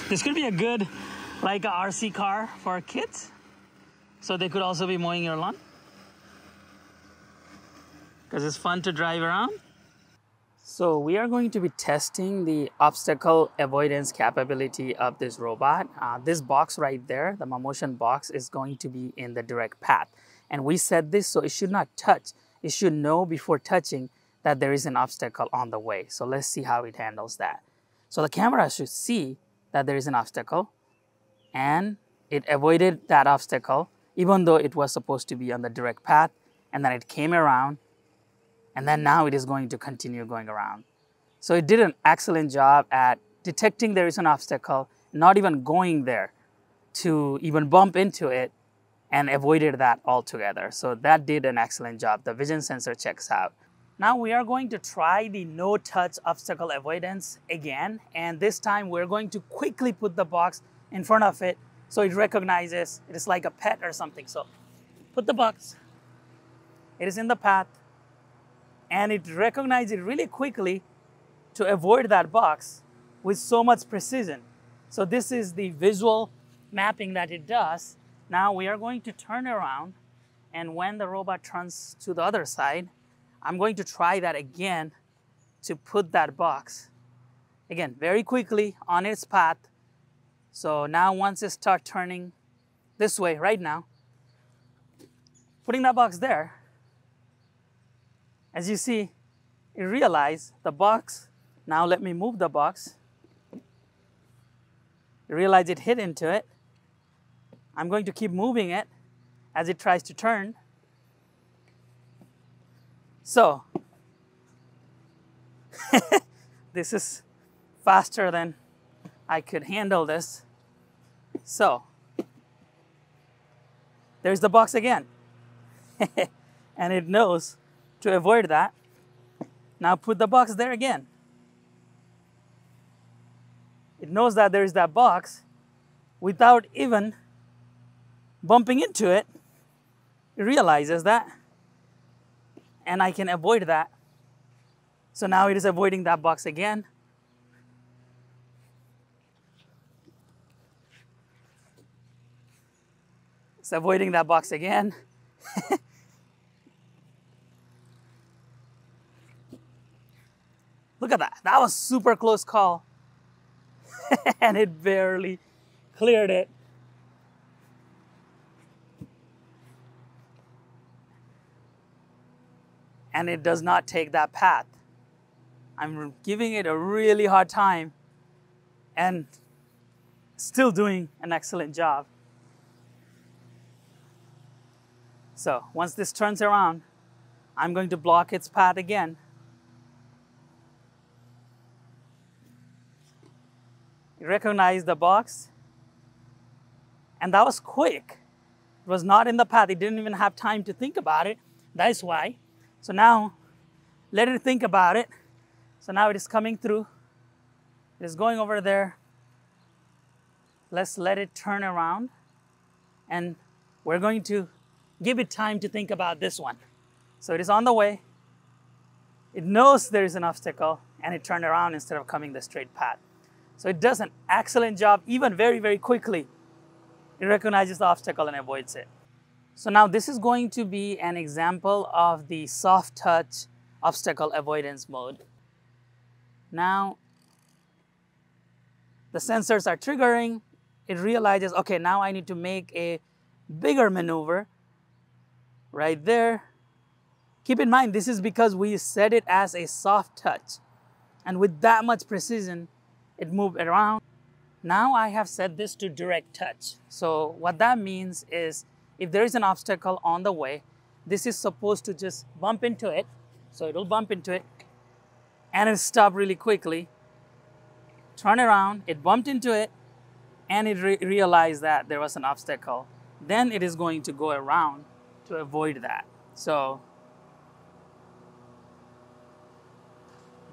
This could be a good, like a RC car for kids. So they could also be mowing your lawn. Because it's fun to drive around. So we are going to be testing the obstacle avoidance capability of this robot. This box right there, the Mammotion box, is going to be in the direct path. And we set this so it should not touch. It should know before touching that there is an obstacle on the way. So let's see how it handles that. So the camera should see that there is an obstacle and it avoided that obstacle even though it was supposed to be on the direct path, and then it came around, and then now it is going to continue going around. So it did an excellent job at detecting there is an obstacle, not even going there to even bump into it, and avoided that altogether. So that did an excellent job. The vision sensor checks out. Now we are going to try the no-touch obstacle avoidance again, and this time we're going to quickly put the box in front of it so it recognizes it is like a pet or something. So put the box, it is in the path, and it recognizes it really quickly to avoid that box with so much precision. So this is the visual mapping that it does. Now we are going to turn around, and when the robot turns to the other side, I'm going to try that again to put that box, again, very quickly on its path. So now once it starts turning this way right now, putting that box there, as you see, it realized the box, now let me move the box. It realized it hit into it. I'm going to keep moving it as it tries to turn. So, this is faster than I could handle this. So, there's the box again. And it knows to avoid that. Now put the box there again. It knows that there is that box without even bumping into it. It realizes that. And I can avoid that. So now it is avoiding that box again. It's avoiding that box again. Look at that. That was super close call. And it barely cleared it. And it does not take that path. I'm giving it a really hard time and still doing an excellent job. So once this turns around, I'm going to block its path again. It recognized the box, and that was quick. It was not in the path. It didn't even have time to think about it. That is why. So now, let it think about it. So now it is coming through. It is going over there. Let's let it turn around. And we're going to give it time to think about this one. So it is on the way. It knows there is an obstacle, and it turned around instead of coming the straight path. So it does an excellent job, even very, very quickly. It recognizes the obstacle and avoids it. So now this is going to be an example of the soft touch obstacle avoidance mode. Now, the sensors are triggering. It realizes, okay, now I need to make a bigger maneuver right there. Keep in mind, this is because we set it as a soft touch. And with that much precision, it moved around. Now I have set this to direct touch. So what that means is, if there is an obstacle on the way, this is supposed to just bump into it. So it'll bump into it, and it'll stop really quickly. Turn around, it bumped into it, and it realized that there was an obstacle. Then it is going to go around to avoid that. So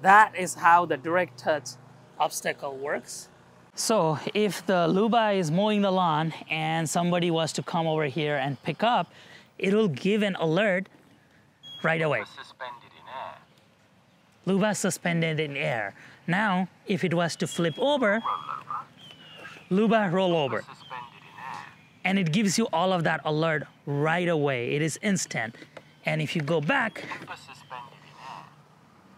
that is how the direct touch obstacle works. So if the Luba is mowing the lawn and somebody was to come over here and pick up, it will give an alert right away. Suspended in air. Luba suspended in air. Now, if it was to flip over, Luba roll over. Suspended in air. And it gives you all of that alert right away. It is instant. And if you go back, Suspended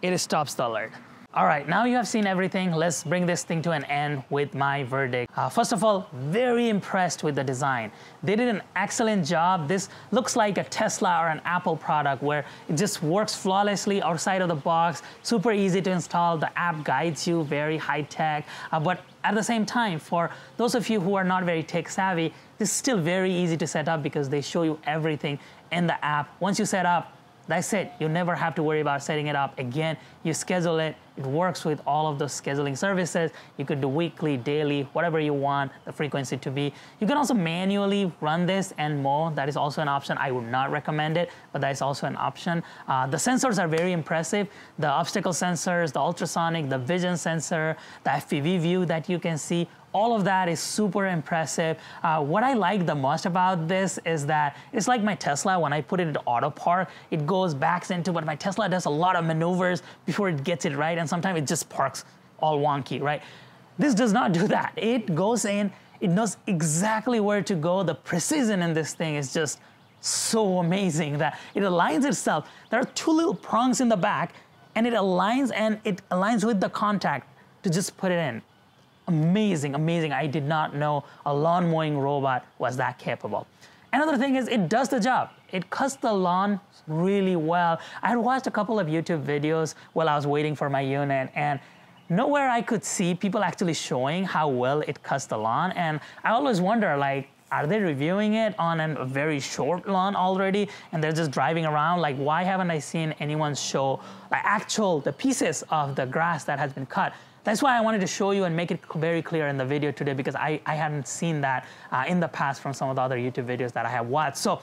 in air. it stops the alert. All right, now you have seen everything. Let's bring this thing to an end with my verdict. First of all, very impressed with the design. They did an excellent job. This looks like a Tesla or an Apple product where it just works flawlessly outside of the box, super easy to install. The app guides you, very high tech. But at the same time, for those of you who are not very tech savvy, this is still very easy to set up because they show you everything in the app. Once you set up, that's it. You never have to worry about setting it up again. You schedule it. It works with all of those scheduling services. You could do weekly, daily, whatever you want the frequency to be. You can also manually run this and mow. That is also an option. I would not recommend it, but that is also an option. The sensors are very impressive. The obstacle sensors, the ultrasonic, the vision sensor, the FPV view that you can see, all of that is super impressive. What I like the most about this is that it's like my Tesla. When I put it into auto park, it goes back into, but my Tesla does a lot of maneuvers before it gets it right, and sometimes it just parks all wonky, right? This does not do that. It goes in, it knows exactly where to go. The precision in this thing is just so amazing that it aligns itself. There are two little prongs in the back, and it aligns with the contact to just put it in. Amazing, amazing. I did not know a lawn mowing robot was that capable. Another thing is it does the job. It cuts the lawn really well. I had watched a couple of YouTube videos while I was waiting for my unit, and nowhere I could see people actually showing how well it cuts the lawn. And I always wonder, like, are they reviewing it on a very short lawn already and they're just driving around? Like, why haven't I seen anyone show the pieces of the grass that has been cut? That's why I wanted to show you and make it very clear in the video today, because I hadn't seen that in the past from some of the other YouTube videos that I have watched. So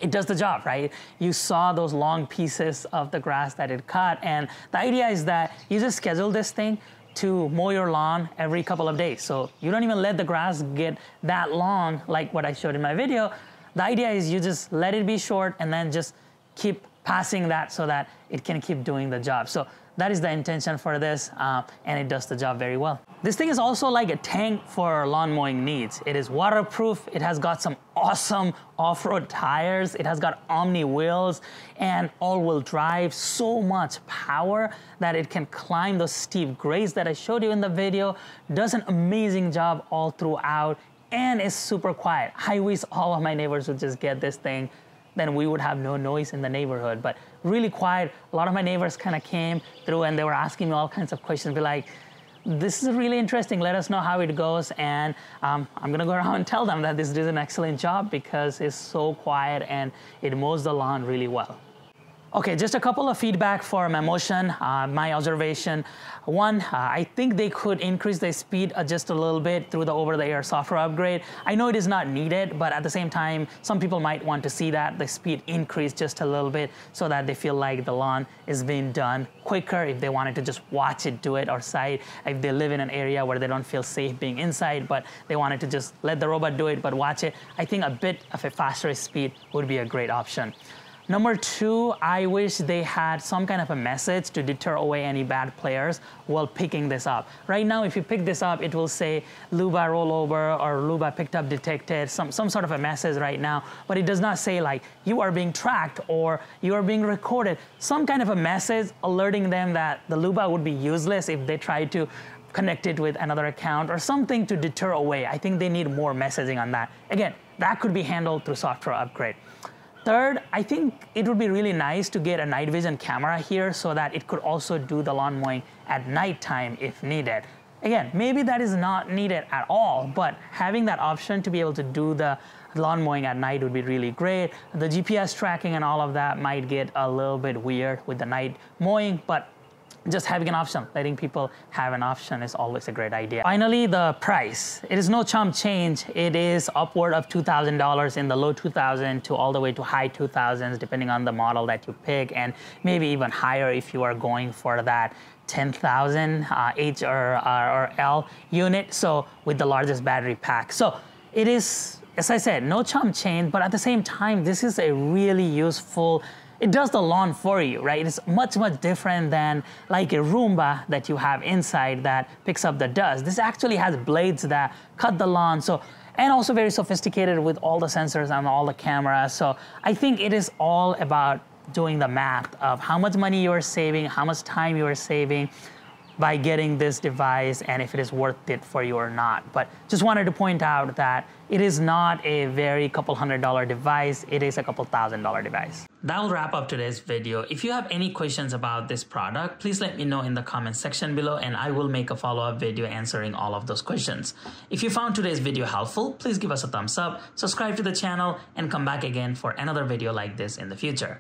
it does the job, right? You saw those long pieces of the grass that it cut, and the idea is that you just schedule this thing to mow your lawn every couple of days. So you don't even let the grass get that long like what I showed in my video. The idea is you just let it be short and then just keep passing that so that it can keep doing the job. So that is the intention for this, and it does the job very well. This thing is also like a tank for lawn mowing needs. It is waterproof. It has got some awesome off-road tires. It has got Omni wheels and all-wheel drive. So much power that it can climb those steep grades that I showed you in the video. Does an amazing job all throughout, and is super quiet. I wish all of my neighbors would just get this thing. Then we would have no noise in the neighborhood, but really quiet. A lot of my neighbors kind of came through and they were asking me all kinds of questions. Be like, this is really interesting. Let us know how it goes. And I'm gonna go around and tell them that this did an excellent job because it's so quiet and it mows the lawn really well. Okay, just a couple of feedback for Mammotion, my observation. One, I think they could increase the speed just a little bit through the over-the-air software upgrade. I know it is not needed, but at the same time, some people might want to see that the speed increase just a little bit so that they feel like the lawn is being done quicker if they wanted to just watch it do it outside. If they live in an area where they don't feel safe being inside, but they wanted to just let the robot do it but watch it, I think a bit of a faster speed would be a great option. Number two, I wish they had some kind of a message to deter away any bad players while picking this up. Right now, if you pick this up, it will say Luba rollover or Luba picked up detected, some sort of a message right now, but it does not say like you are being tracked or you are being recorded. Some kind of a message alerting them that the Luba would be useless if they try to connect it with another account or something to deter away. I think they need more messaging on that. Again, that could be handled through software upgrade. Third, I think it would be really nice to get a night vision camera here so that it could also do the lawn mowing at nighttime if needed. Again, maybe that is not needed at all, but having that option to be able to do the lawn mowing at night would be really great. The GPS tracking and all of that might get a little bit weird with the night mowing, but just having an option, letting people have an option is always a great idea. Finally, the price. It is no chump change. It is upward of $2,000 in the low 2000s to all the way to high 2000s, depending on the model that you pick, and maybe even higher if you are going for that 10,000 H or L unit, so with the largest battery pack. So it is, as I said, no chump change, but at the same time, this is a really useful. It does the lawn for you, right? It's much, much different than like a Roomba that you have inside that picks up the dust. This actually has blades that cut the lawn, so, and also very sophisticated with all the sensors and all the cameras. So I think it is all about doing the math of how much money you are saving, how much time you are saving, by getting this device and if it is worth it for you or not. But just wanted to point out that it is not a very couple $100 device. It is a couple $1,000 device. That will wrap up today's video. If you have any questions about this product, please let me know in the comment section below and I will make a follow-up video answering all of those questions. If you found today's video helpful, please give us a thumbs up, subscribe to the channel, and come back again for another video like this in the future.